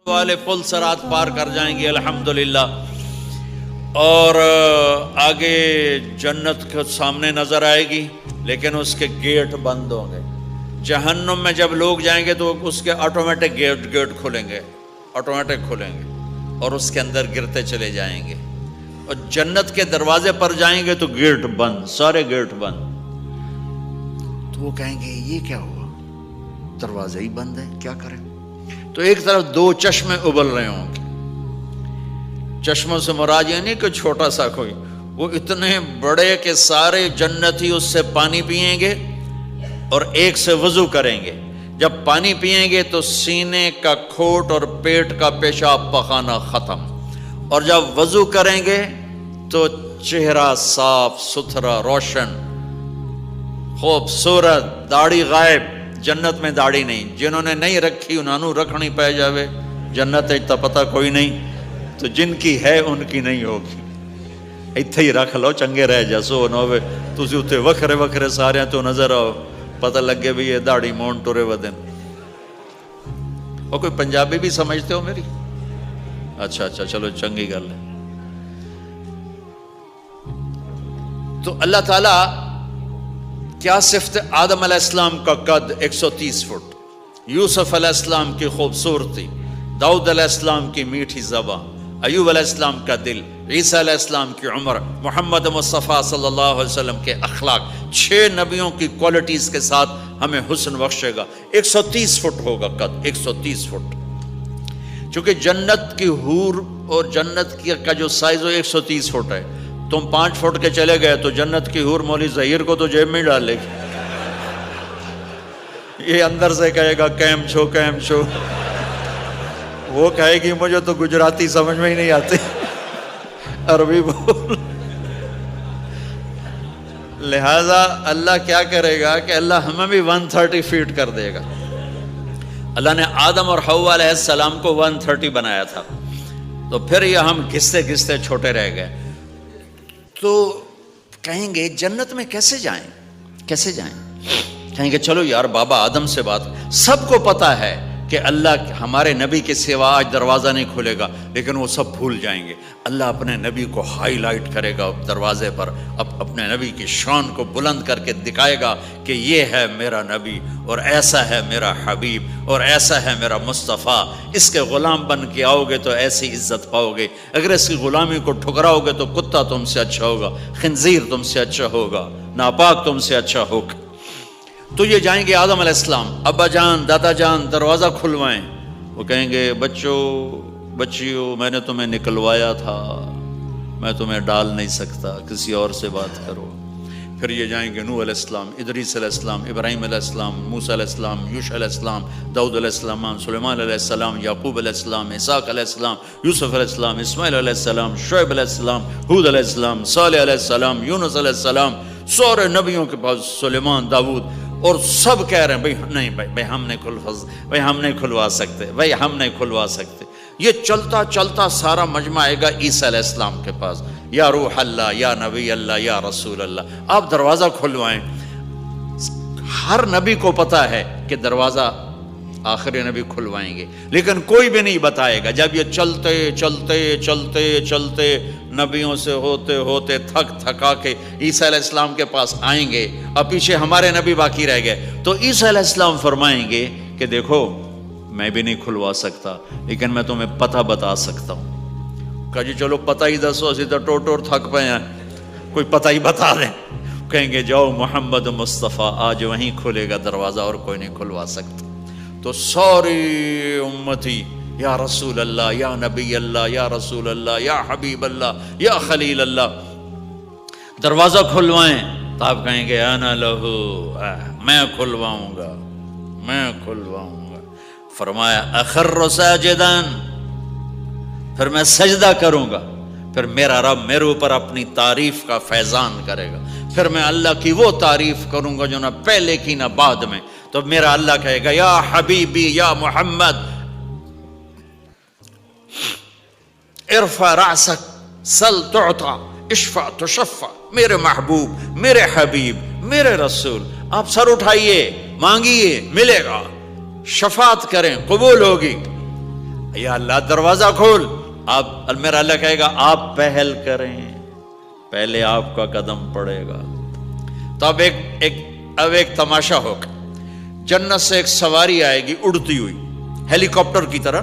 والے پل سرات پار کر جائیں گے الحمدللہ، اور آگے جنت کے سامنے نظر آئے گی، لیکن اس کے گیٹ بند ہوں گے۔ جہنم میں جب لوگ جائیں گے تو اس کے آٹومیٹک گیٹ کھلیں گے، آٹومیٹک کھلیں گے اور اس کے اندر گرتے چلے جائیں گے، اور جنت کے دروازے پر جائیں گے تو گیٹ بند، سارے گیٹ بند۔ تو وہ کہیں گے یہ کیا ہوا، دروازے ہی بند ہے، کیا کریں؟ تو ایک طرف دو چشمے ابل رہے ہوں گے، چشموں سے مراد یہ نہیں کہ چھوٹا سا کوئی، وہ اتنے بڑے کہ سارے جنتی اس سے پانی پئیں گے اور ایک سے وضو کریں گے۔ جب پانی پئیں گے تو سینے کا کھوٹ اور پیٹ کا پیشاب پخانہ ختم، اور جب وضو کریں گے تو چہرہ صاف ستھرا روشن خوبصورت، داڑھی غائب۔ جنت میں داڑھی نہیں، جنہوں نے نہیں رکھی انہوں نے رکھنی پہ جاوے، جنت تا پتہ کوئی نہیں، تو جن کی ہے ان کی نہیں ہوگی۔ ایتھے ہی رکھ لو، چنگے رہ جسو نہ ہوئے تسی اتنے وکھرے وکھرے سارے تو نظر آؤ، پتہ لگے بھی یہ داڑھی مون ٹورے ودن۔ اور کوئی پنجابی بھی سمجھتے ہو میری؟ اچھا چلو چنگی گل ہے۔ تو اللہ تعالیٰ کیا صفت آدم علیہ السلام کا قد 130 فٹ، یوسف علیہ السلام کی خوبصورتی، داؤد علیہ السلام کی میٹھی زبان، ایوب علیہ السلام کا دل، عیسیٰ علیہ السلام کی عمر، محمد مصطفیٰ صلی اللہ علیہ وسلم کے اخلاق، 6 نبیوں کی کوالٹیز کے ساتھ ہمیں حسن بخشے گا۔ 130 فٹ ہوگا قد، 130 فٹ۔ چونکہ جنت کی حور اور جنت کا جو سائز ہو 130 فٹ ہے، تم 5 فٹ کے چلے گئے تو جنت کی حور مولی ظہیر کو تو جیب میں ڈال لے گی، یہ اندر سے کہے گا کیم چھو کیم چھو، وہ کہے گی مجھے تو گجراتی سمجھ میں ہی نہیں آتی، عربی بول۔ لہذا اللہ کیا کرے گا کہ اللہ ہمیں بھی 130 فیٹ کر دے گا۔ اللہ نے آدم اور حوا علیہ السلام کو 130 بنایا تھا، تو پھر یہ ہم گھستے گھستے چھوٹے رہ گئے۔ تو کہیں گے جنت میں کیسے جائیں، کیسے جائیں؟ کہیں گے چلو یار بابا آدم سے بات، سب کو پتا ہے کہ اللہ ہمارے نبی کے سوا آج دروازہ نہیں کھلے گا، لیکن وہ سب بھول جائیں گے۔ اللہ اپنے نبی کو ہائی لائٹ کرے گا دروازے پر، اپنے نبی کی شان کو بلند کر کے دکھائے گا کہ یہ ہے میرا نبی، اور ایسا ہے میرا حبیب، اور ایسا ہے میرا مصطفیٰ۔ اس کے غلام بن کے آؤ گے تو ایسی عزت پاؤ گے، اگر اس کی غلامی کو ٹھکراؤ گے تو کتا تم سے اچھا ہوگا، خنزیر تم سے اچھا ہوگا، ناپاک تم سے اچھا ہوگا۔ تو یہ جائیں گے آدم علیہ السلام، ابا جان دادا جان دروازہ کھلوائیں۔ وہ کہیں گے بچوں بچیوں میں نے تمہیں نکلوایا تھا، میں تمہیں ڈال نہیں سکتا، کسی اور سے بات کرو۔ پھر یہ جائیں گے نوح علیہ السلام، ادریس علیہ السلام، ابراہیم علیہ السلام، موسیٰ علیہ السلام، یوشع علیہ السلام، داؤد علیہ السلام، سلیمان علیہ السلام، یعقوب علیہ السلام، اسحاق علیہ السلام، یوسف علیہ السلام، اسماعیل علیہ السلام، شعیب علیہ السلام، ہود علیہ السلام، صالح علیہ السلام، یونس علیہ السلام، سارے نبیوں کے پاس، سلیمان، داؤد، اور سب کہہ رہے ہیں بھائی نہیں بھائی ہم نہیں کھلوا سکتے، بھائی ہم نہیں کھلوا سکتے۔ یہ چلتا چلتا سارا مجمع آئے گا عیسیٰ علیہ السلام کے پاس، یا روح اللہ، یا نبی اللہ، یا رسول اللہ، آپ دروازہ کھلوائیں۔ ہر نبی کو پتا ہے کہ دروازہ آخری نبی کھلوائیں گے، لیکن کوئی بھی نہیں بتائے گا۔ جب یہ چلتے چلتے چلتے چلتے نبیوں سے ہوتے ہوتے تھکا کے عیسیٰ علیہ السلام کے پاس آئیں گے، اور پیچھے ہمارے نبی باقی رہ گئے، تو عیسیٰ علیہ السلام فرمائیں گے کہ دیکھو میں بھی نہیں کھلوا سکتا، لیکن میں تمہیں پتہ بتا سکتا ہوں۔ کہا جی چلو پتہ ہی دسو، اسی تو ٹوٹ تھک پے ہیں، کوئی پتہ ہی بتا دیں۔ کہیں گے جاؤ محمد مصطفیٰ، آج وہیں کھلے گا دروازہ، اور کوئی نہیں کھلوا سکتا۔ تو ساری امتی یا رسول اللہ، یا نبی اللہ، یا رسول اللہ، یا حبیب اللہ، یا خلیل اللہ، دروازہ کھلوائیں۔ تو آپ کہیں گے انا لہو، میں کھلواؤں گا، میں کھلواؤں گا۔ فرمایا اخر ساجداً، پھر میں سجدہ کروں گا، پھر میرا رب میرے اوپر اپنی تعریف کا فیضان کرے گا، پھر میں اللہ کی وہ تعریف کروں گا جو نہ پہلے کی نہ بعد میں۔ تو میرا اللہ کہے گا یا حبیبی یا محمد ارفع رأسک سل تعطا اشفع تشفع، میرے محبوب، میرے حبیب، میرے رسول، آپ سر اٹھائیے، مانگیے، ملے گا، شفاعت کریں، قبول ہوگی۔ یا اللہ دروازہ کھول. آپ میرا اللہ کہے گا آپ پہل کریں, پہلے آپ کا قدم پڑے گا. تو اب ایک تماشا ہوگا. جنت سے ایک سواری آئے گی اڑتی ہوئی ہیلی کاپٹر کی طرح,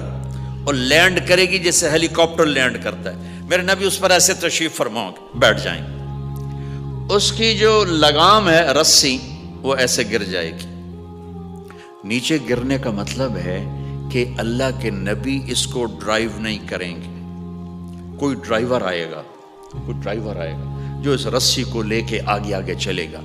اور لینڈ کرے گی جیسے ہیلی کاپٹر لینڈ کرتا ہے. میرے نبی اس پر ایسے تشریف فرماؤ گے, بیٹھ جائیں گے. اس کی جو لگام ہے رسی وہ ایسے گر جائے گی. نیچے گرنے کا مطلب ہے کہ اللہ کے نبی اس کو ڈرائیو نہیں کریں گے. کوئی ڈرائیور آئے گا جو اس رسی کو لے کے آگے آگے چلے گا.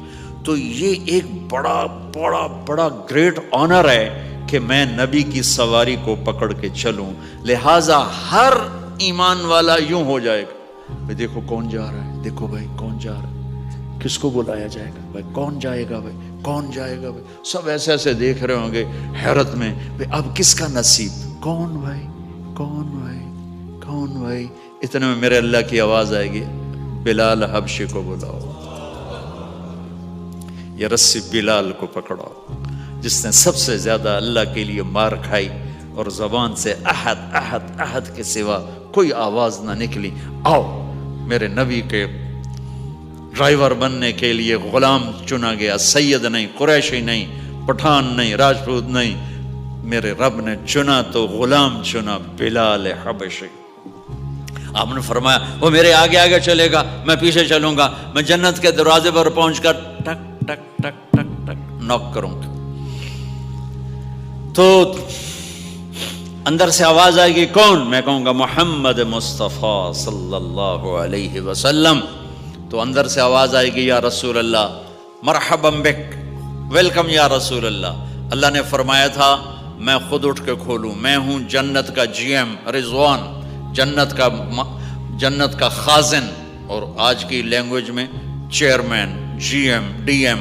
تو یہ ایک بڑا بڑا بڑا گریٹ آنر ہے کہ میں نبی کی سواری کو پکڑ کے چلوں. لہذا ہر ایمان والا یوں ہو جائے گا, بھائی دیکھو کون جا رہا ہے, دیکھو بھائی کون جا رہا ہے, کس کو بلایا جائے گا, بھائی کون جائے گا, بھائی کون جائے گا. بھائی سب ایسے ایسے دیکھ رہے ہوں گے حیرت میں, بھائی اب کس کا نصیب, کون بھائی, کون بھائی, کون بھائی. اتنے میں میرے اللہ کی آواز آئے گی, بلال حبشی کو بلاؤ. یہ رسی بلال کو پکڑاؤ, جس نے سب سے زیادہ اللہ کے لیے مار کھائی اور زبان سے احد احد احد کے سوا کوئی آواز نہ نکلی. آؤ میرے نبی کے ڈرائیور بننے کے لیے غلام چنا گیا. سید نہیں, قریشی نہیں, پٹھان نہیں, راجپوت نہیں, میرے رب نے چنا تو غلام چنا, بلال حبشی. آپ نے فرمایا وہ میرے آگے آگے چلے گا, میں پیچھے چلوں گا. میں جنت کے دروازے پر پہنچ کر ٹک ٹک ٹک ٹک ٹک نوک کروں گا. تو اندر سے آواز آئے گی, کون؟ میں کہوں گا محمد مصطفیٰ صلی اللہ علیہ وسلم. تو اندر سے آواز آئے گی, یا رسول اللہ, مرحبا بک, ویلکم یا رسول اللہ. اللہ نے فرمایا تھا میں خود اٹھ کے کھولوں. میں ہوں جنت کا جی ایم رضوان, جنت کا خازن, اور آج کی لینگویج میں chairman, G M, D M.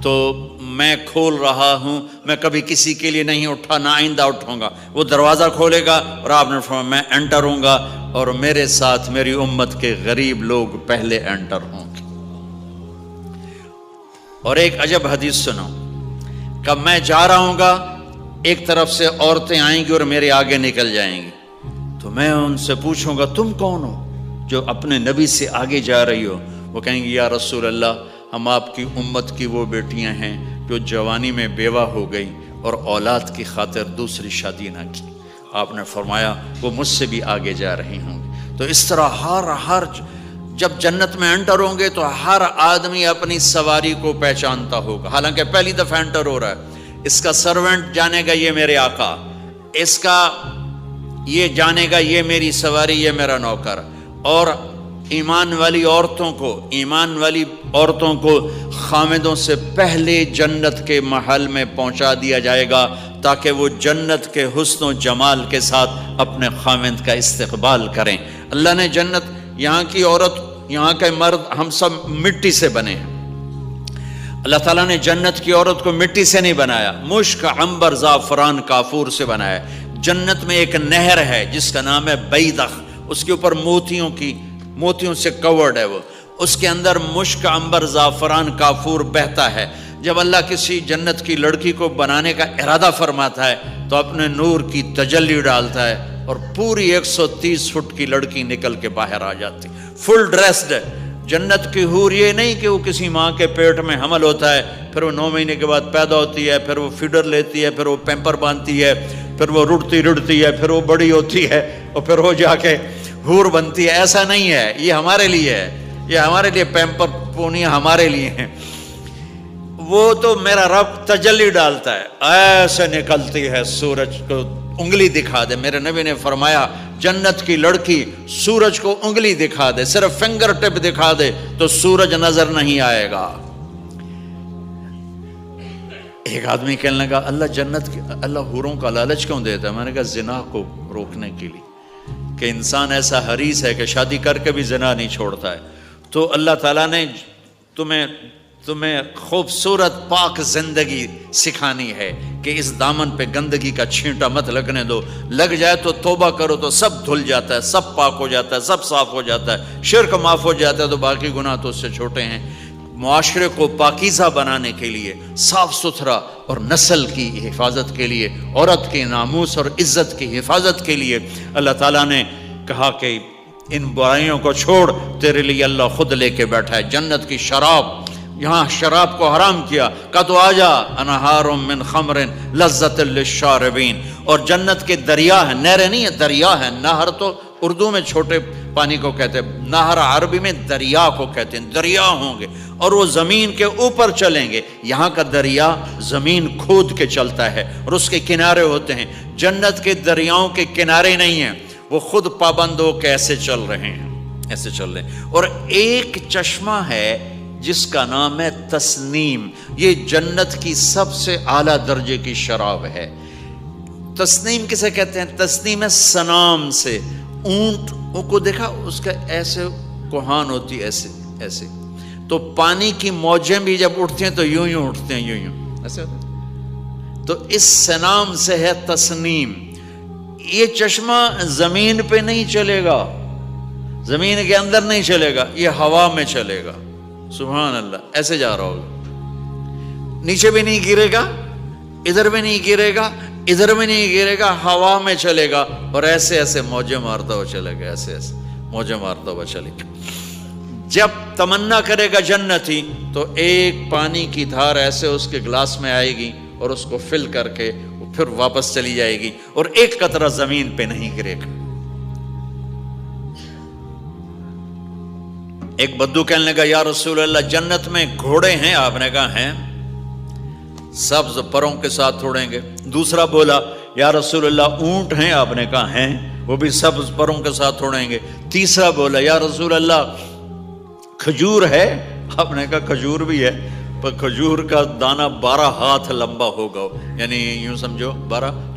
تو میں کھول رہا ہوں, میں کبھی کسی کے لیے نہیں اٹھا, نہ آئندہ اٹھوں گا. وہ دروازہ کھولے گا اور آپ نے فرمایا میں انٹر ہوں گا, اور میرے ساتھ میری امت کے غریب لوگ پہلے انٹر ہوں گے. اور ایک عجب حدیث سنو, کہ میں جا رہا ہوں گا, ایک طرف سے عورتیں آئیں گی اور میرے آگے نکل جائیں گی. تو میں ان سے پوچھوں گا تم کون ہو جو اپنے نبی سے آگے جا رہی ہو؟ وہ کہیں گی یا رسول اللہ, ہم آپ کی امت کی وہ بیٹیاں ہیں جو جوانی میں بیوہ ہو گئی اور اولاد کی خاطر دوسری شادی نہ کی. آپ نے فرمایا وہ مجھ سے بھی آگے جا رہی ہوں گی. تو اس طرح ہر جب جنت میں انٹر ہوں گے تو ہر آدمی اپنی سواری کو پہچانتا ہوگا. حالانکہ پہلی دفعہ انٹر ہو رہا ہے. اس کا سرونٹ جانے گا یہ میرے آقا, اس کا یہ جانے گا یہ میری سواری, یہ میرا نوکر. اور ایمان والی عورتوں کو خامدوں سے پہلے جنت کے محل میں پہنچا دیا جائے گا, تاکہ وہ جنت کے حسن و جمال کے ساتھ اپنے خامد کا استقبال کریں. اللہ نے جنت, یہاں کی عورت, یہاں کے مرد, ہم سب مٹی سے بنے ہیں. اللہ تعالیٰ نے جنت کی عورت کو مٹی سے نہیں بنایا, مشک, عنبر, زعفران, کافور سے بنایا. جنت میں ایک نہر ہے جس کا نام ہے بیدخ, اس کے اوپر موتیوں سے کورڈ ہے. وہ اس کے اندر مشک, عنبر, زعفران, کافور بہتا ہے. جب اللہ کسی جنت کی لڑکی کو بنانے کا ارادہ فرماتا ہے تو اپنے نور کی تجلی ڈالتا ہے, اور پوری 130 فٹ کی لڑکی نکل کے باہر آ جاتی, فل ڈریسڈ ہے. جنت کی حور یہ نہیں کہ وہ کسی ماں کے پیٹ میں حمل ہوتا ہے, پھر وہ 9 مہینے کے بعد پیدا ہوتی ہے, پھر وہ فیڈر لیتی ہے, پھر وہ پیمپر باندھتی ہے, پھر وہ رڑتی ہے, پھر وہ بڑی ہوتی ہے, اور پھر وہ جا کے حور بنتی ہے. ایسا نہیں ہے, یہ ہمارے لیے ہے, یہ ہمارے لیے پیمپر پونیاں ہمارے لیے ہیں. وہ تو میرا رب تجلی ڈالتا ہے, ایسے نکلتی ہے سورج کو انگلی دکھا دے. میرے نبی نے فرمایا جنت کی لڑکی سورج کو انگلی دکھا دے, صرف فنگر ٹپ دکھا دے تو سورج نظر نہیں آئے گا. ایک آدمی کہنے لگا اللہ حوروں کا لالچ کیوں دیتا ہے؟ میں نے کہا زنا کو روکنے کے لیے, کہ انسان ایسا حریص ہے کہ شادی کر کے بھی زنا نہیں چھوڑتا ہے. تو اللہ تعالیٰ نے تمہیں خوبصورت پاک زندگی سکھانی ہے کہ اس دامن پہ گندگی کا چھینٹا مت لگنے دو. لگ جائے تو توبہ کرو تو سب دھل جاتا ہے, سب پاک ہو جاتا ہے, سب صاف ہو جاتا ہے, شرک معاف ہو جاتا ہے, تو باقی گناہ تو اس سے چھوٹے ہیں. معاشرے کو پاکیزہ بنانے کے لیے، صاف ستھرا، اور نسل کی حفاظت کے لیے، عورت کے ناموس اور عزت کی حفاظت کے لیے اللہ تعالیٰ نے کہا کہ ان برائیوں کو چھوڑ، تیرے لیے اللہ خود لے کے بیٹھا ہے جنت کی شراب۔ یہاں شراب کو حرام کیا، کہا تو آجا انہار من خمر لذت للشاربین، اور جنت کے دریا ہیں، نہریں نہیں ہیں، دریا ہیں۔ نہر تو اردو میں چھوٹے پانی کو کہتے ہیں، نہر عربی میں دریا کو کہتے ہیں، دریا ہوں گے اور وہ زمین کے اوپر چلیں گے۔ یہاں کا دریا زمین کھود کے چلتا ہے اور اس کے کنارے ہوتے ہیں۔ جنت کے دریاؤں کے کنارے نہیں ہیں، وہ خود پابند ہو کے ایسے چل رہے ہیں، ایسے چل رہے ہیں۔ اور ایک چشمہ ہے جس کا نام ہے تسنیم، یہ جنت کی سب سے اعلیٰ درجے کی شراب ہے۔ تسنیم کسے کہتے ہیں؟ تسنیم ہے سنام سے، اونٹ کو دیکھا اس کا ایسے کوہان ہوتی ایسے ایسے، تو پانی کی موجیں بھی جب اٹھتی ہیں تو یوں یوں اٹھتے ہیں، یوں یوں ایسے ہوتے ہیں۔ تو اس سنام سے ہے تسنیم۔ یہ چشمہ زمین پہ نہیں چلے گا، زمین کے اندر نہیں چلے گا، یہ ہوا میں چلے گا۔ سبحان اللہ، ایسے جا رہا ہوگا، نیچے بھی نہیں گرے گا، ادھر بھی نہیں گرے گا، ادھر بھی نہیں گرے گا، ہوا میں چلے گا اور ایسے ایسے موجیں مارتا ہوا چلے گا، ایسے ایسے موجیں مارتا ہوا چلے گا۔ جب تمنا کرے گا جنتی تو ایک پانی کی دھار ایسے اس کے گلاس میں آئے گی اور اس کو فل کر کے وہ پھر واپس چلی جائے گی اور ایک قطرہ زمین پہ نہیں گرے گا۔ ایک بدو کہنے لگا یا رسول اللہ جنت میں گھوڑے ہیں؟ آپ نے کہا ہیں، سبز پروں کے ساتھ اڑیں گے۔ دوسرا بولا یا رسول اللہ اونٹ ہیں؟ آپ نے کہا ہیں، وہ بھی سبز پروں کے ساتھ اڑیں گے۔ تیسرا بولا یا رسول اللہ کھجور ہے؟ آپ نے کہا کھجور بھی ہے، پر کھجور کا دانہ 12 ہاتھ لمبا ہوگا، یعنی یوں سمجھو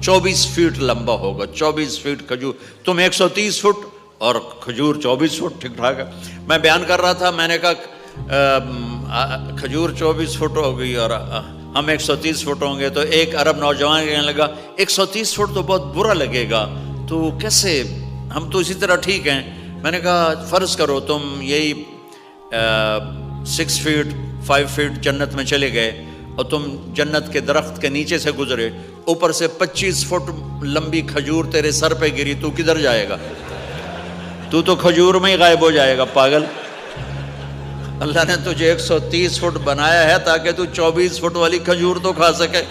24 فٹ لمبا ہوگا، 24 فٹ کھجور، تم 130 فٹ اور کھجور 24 فٹ، ٹھیک ٹھاک ہے۔ میں بیان کر رہا تھا، میں نے کہا کھجور 24 فٹ ہو گئی اور ہم 130 فٹ ہوں گے، تو ایک عرب نوجوان کہنے لگا 130 فٹ تو بہت برا لگے گا، تو کیسے، ہم تو اسی طرح ٹھیک ہیں۔ میں نے کہا فرض کرو تم یہی 6 فٹ 5 فٹ جنت میں چلے گئے اور تم جنت کے درخت کے نیچے سے گزرے، اوپر سے 25 فٹ لمبی کھجور تیرے سر پہ گری، تو کدھر جائے گا؟ تو کھجور میں ہی غائب ہو جائے گا، پاگل۔ اللہ نے تجھے 130 فٹ بنایا ہے تاکہ تو 24 فٹ والی کھجور تو کھا سکے۔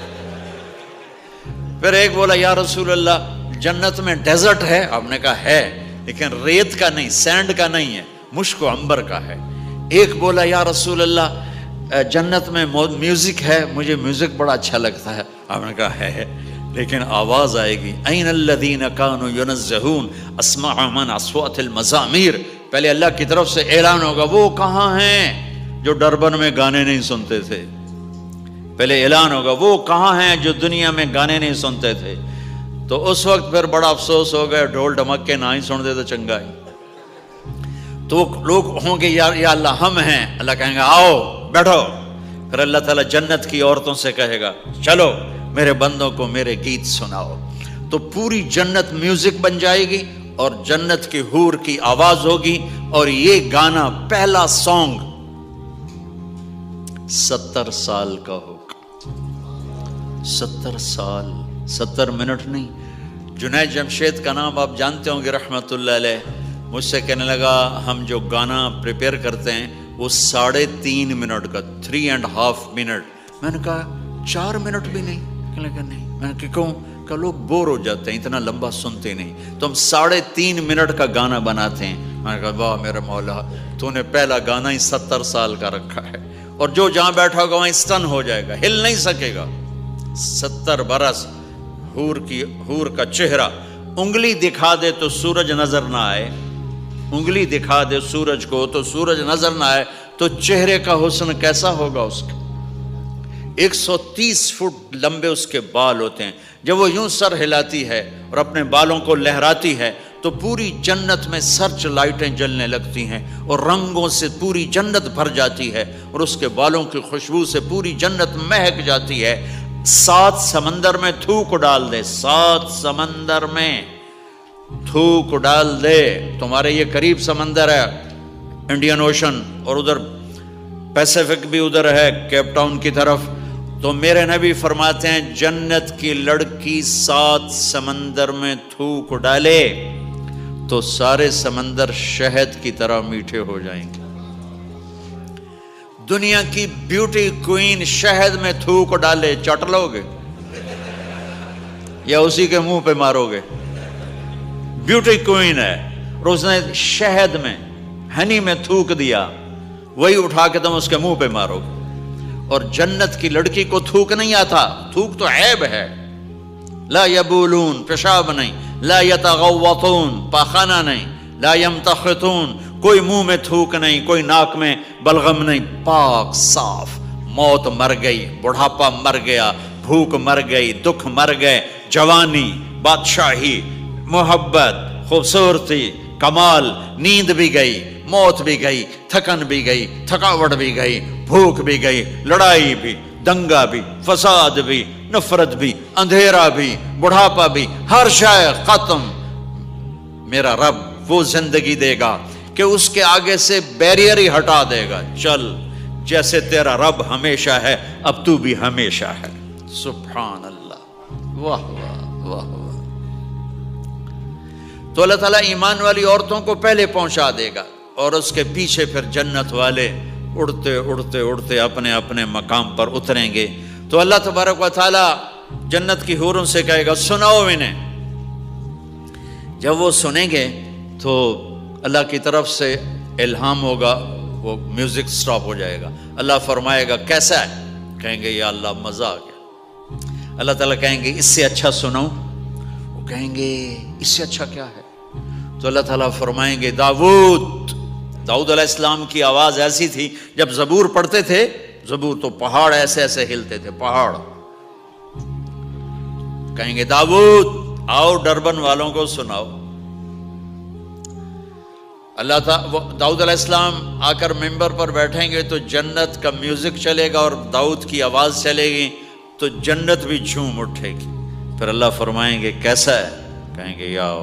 پھر ایک بولا یا رسول اللہ جنت میں ڈیزرٹ ہے؟ آپ نے کہا ہے، لیکن ریت کا نہیں، سینڈ کا نہیں ہے، مشک و عنبر کا ہے۔ ایک بولا یا رسول اللہ جنت میں میوزک ہے؟ مجھے میوزک بڑا اچھا لگتا ہے۔ آپ نے کہا ہے، لیکن آواز آئے گی این الذین کانوا ینزہون اسمع من اصوات المزامیر، پہلے اللہ کی طرف سے اعلان ہوگا وہ کہاں ہیں جو ڈربن میں گانے نہیں سنتے تھے، پہلے اعلان ہوگا وہ کہاں ہیں جو دنیا میں گانے نہیں سنتے تھے۔ تو اس وقت پھر بڑا افسوس ہو گیا، ڈھول ڈھمکے نہ ہی سن دے تو چنگا ہی۔ تو لوگ ہوں گے یا اللہ ہم ہیں، اللہ کہیں گا آؤ بیٹھو، پھر اللہ تعالیٰ جنت کی عورتوں سے کہے گا چلو میرے بندوں کو میرے گیت سناؤ، تو پوری جنت میوزک بن جائے گی اور جنت کی حور کی آواز ہوگی، اور یہ گانا پہلا سانگ 70 سال کا ہوگا۔ 70 سال، 70 منٹ نہیں۔ جنید جمشید کا نام آپ جانتے ہوں گے رحمت اللہ علیہ، مجھ سے کہنے لگا ہم جو گانا پریپیئر کرتے ہیں وہ 3.5 منٹ کا، 3.5 منٹ۔ میں نے کہا 4 منٹ بھی نہیں؟ کہنے لگا نہیں۔ میں نے کہا کیوں؟ کہ لوگ بور ہو جاتے ہیں، اتنا لمبا سنتے نہیں، تو ہم 3.5 منٹ کا گانا بناتے ہیں۔ میں نے کہا واہ میرے مولا، تو نے پہلا گانا ہی 70 سال کا رکھا ہے، اور جو جہاں بیٹھا ہوگا وہاں اسٹن ہو جائے گا، ہل نہیں سکے گا۔ 70 برس حور کا چہرہ، انگلی دکھا دے تو سورج نظر نہ آئے، انگلی دکھا دے سورج کو تو سورج نظر نہ آئے، تو چہرے کا حسن کیسا ہوگا اس کا۔ 130 فٹ لمبے اس کے بال ہوتے ہیں، جب وہ یوں سر ہلاتی ہے اور اپنے بالوں کو لہراتی ہے تو پوری جنت میں سرچ لائٹیں جلنے لگتی ہیں اور رنگوں سے پوری جنت بھر جاتی ہے، اور اس کے بالوں کی خوشبو سے پوری جنت مہک جاتی ہے۔ 7 سمندر میں تھوک ڈال دے، 7 سمندر میں تھوک ڈال دے، تمہارے یہ قریب سمندر ہے انڈین اوشن، اور ادھر پیسیفک بھی ادھر ہے کیپ ٹاؤن کی طرف. تو میرے نبی فرماتے ہیں جنت کی لڑکی 7 سمندر میں تھوک ڈالے تو سارے سمندر شہد کی طرح میٹھے ہو جائیں گے. دنیا کی بیوٹی کوئین شہد میں تھوک ڈالے چٹ لو گے یا اسی کے منہ پہ مارو گے؟ بیوٹی کوئین ہے اور اس نے شہد میں ہنی میں تھوک دیا، وہی اٹھا کے تم اس کے منہ پہ مارو گے. اور جنت کی لڑکی کو تھوک نہیں آتا. تھوک تو عیب ہے. لا یبولون، پیشاب نہیں. لا یتغوطون، پاخانہ نہیں. لا یمتخطون، کوئی منہ میں تھوک نہیں، کوئی ناک میں بلغم نہیں. پاک صاف. موت مر گئی، بڑھاپا مر گیا، بھوک مر گئی، دکھ مر گئے، جوانی، بادشاہی، محبت، خوبصورتی، کمال، نیند بھی گئی، موت بھی گئی، تھکن بھی گئی، تھکاوٹ بھی گئی، بھوک بھی گئی، لڑائی بھی، دنگا بھی، فساد بھی، نفرت بھی، اندھیرا بھی، بڑھاپا بھی، ہر شے ختم. میرا رب وہ زندگی دے گا کہ اس کے آگے سے بیریئر ہی ہٹا دے گا. چل جیسے تیرا رب ہمیشہ ہے اب تو بھی ہمیشہ ہے. سبحان اللہ. واہ واہ واہ واہ. تو اللہ تعالیٰ ایمان والی عورتوں کو پہلے پہنچا دے گا اور اس کے پیچھے پھر جنت والے اڑتے اڑتے اڑتے اپنے اپنے مقام پر اتریں گے. تو اللہ تبارک و تعالیٰ جنت کی حوروں سے کہے گا سناؤ انہیں. جب وہ سنیں گے تو اللہ کی طرف سے الہام ہوگا، وہ میوزک سٹاپ ہو جائے گا. اللہ فرمائے گا کیسا ہے؟ کہیں گے یا اللہ مزہ آ گیا. اللہ تعالیٰ کہیں گے اس سے اچھا سناؤں؟ وہ کہیں گے اس سے اچھا کیا ہے؟ تو اللہ تعالیٰ فرمائیں گے داؤد علیہ السلام کی آواز ایسی تھی جب زبور پڑھتے تھے، زبور تو پہاڑ ایسے ایسے ہلتے تھے، پہاڑ. کہیں گے داؤد آؤ ڈربن والوں کو سناؤ. اللہ تعالیٰ داؤد علیہ السلام آ کر ممبر پر بیٹھیں گے تو جنت کا میوزک چلے گا اور داؤد کی آواز چلے گی تو جنت بھی جھوم اٹھے گی. پھر اللہ فرمائیں گے کیسا ہے؟ کہیں گے یا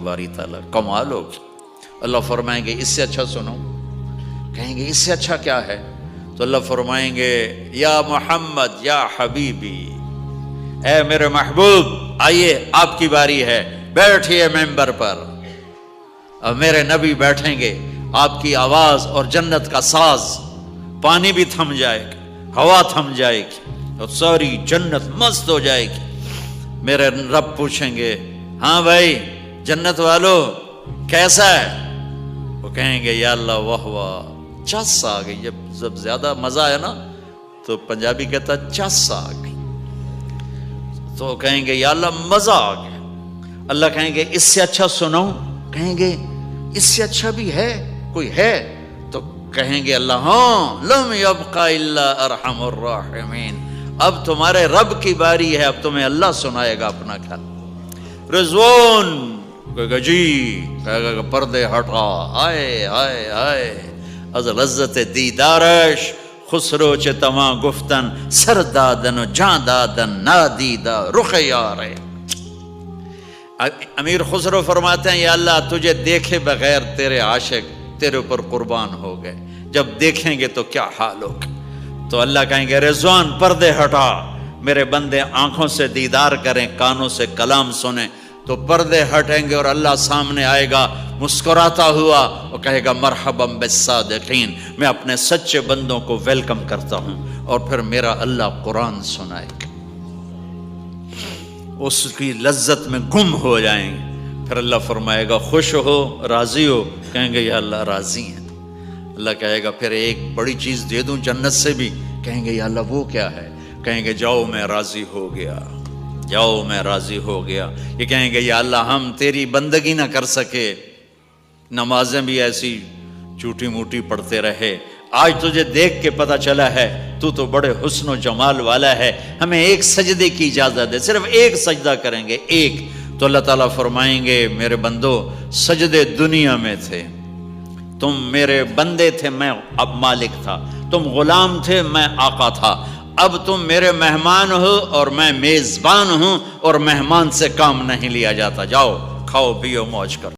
باری تعالیٰ کمال ہوگی. اللہ فرمائیں گے اس سے اچھا سنو. کہیں گے اس سے اچھا کیا ہے؟ تو اللہ فرمائیں گے یا محمد یا حبیبی، اے میرے محبوب آئیے آپ کی باری ہے، بیٹھیے ممبر پر. اب میرے نبی بیٹھیں گے، آپ کی آواز اور جنت کا ساز، پانی بھی تھم جائے گا، ہوا تھم جائے گی اور ساری جنت مست ہو جائے گی. میرے رب پوچھیں گے ہاں بھائی جنت والو کیسا ہے؟ وہ کہیں گے یا اللہ واہ واہ چس آ گئی. جب زیادہ مزہ ہے نا تو پنجابی کہتا چس آ گئی. تو کہیں گے یا اللہ مزہ آ گیا. اللہ کہیں گے اس سے اچھا سناؤں؟ کہیں گے اس سے اچھا بھی ہے، کوئی ہے؟ تو کہیں گے اللہ ہاں لم یبقى الا ارحم الراحمین، اب تمہارے رب کی باری ہے، اب تمہیں اللہ سنائے گا اپنا خیال. رضوان کہے گا جی، کہے گا پردے ہٹا، آئے آئے آئے از لذت دیدارش خسرو چه تما گفتن سر دادن و جان دادن نادیدہ رخ یارے. امیر خسرو فرماتے ہیں یا اللہ تجھے دیکھے بغیر تیرے عاشق تیرے اوپر قربان ہو گئے، جب دیکھیں گے تو کیا حال ہوگا. تو اللہ کہیں گے رضوان پردے ہٹا، میرے بندے آنکھوں سے دیدار کریں، کانوں سے کلام سنیں. تو پردے ہٹیں گے اور اللہ سامنے آئے گا مسکراتا ہوا اور کہے گا مرحبا بالصادقین، میں اپنے سچے بندوں کو ویلکم کرتا ہوں. اور پھر میرا اللہ قرآن سنائے گا، اس کی لذت میں گم ہو جائیں گے. پھر اللہ فرمائے گا خوش ہو، راضی ہو؟ کہیں گے یا اللہ راضی ہیں. اللہ کہے گا پھر ایک بڑی چیز دے دوں جنت سے بھی؟ کہیں گے یا اللہ وہ کیا ہے؟ کہیں گے جاؤ میں راضی ہو گیا، جاؤ میں راضی ہو گیا. یہ کہیں گے یا اللہ ہم تیری بندگی نہ کر سکے، نمازیں بھی ایسی چوٹی موٹی پڑھتے رہے، آج تجھے دیکھ کے پتہ چلا ہے تو بڑے حسن و جمال والا ہے، ہمیں ایک سجدے کی اجازت دے، صرف ایک سجدہ کریں گے، ایک. تو اللہ تعالیٰ فرمائیں گے میرے بندو سجدے دنیا میں تھے، تم میرے بندے تھے، میں اب مالک تھا، تم غلام تھے، میں آقا تھا، اب تم میرے مہمان ہو اور میں میزبان ہوں، اور مہمان سے کام نہیں لیا جاتا. جاؤ کھاؤ پیو موج کرو.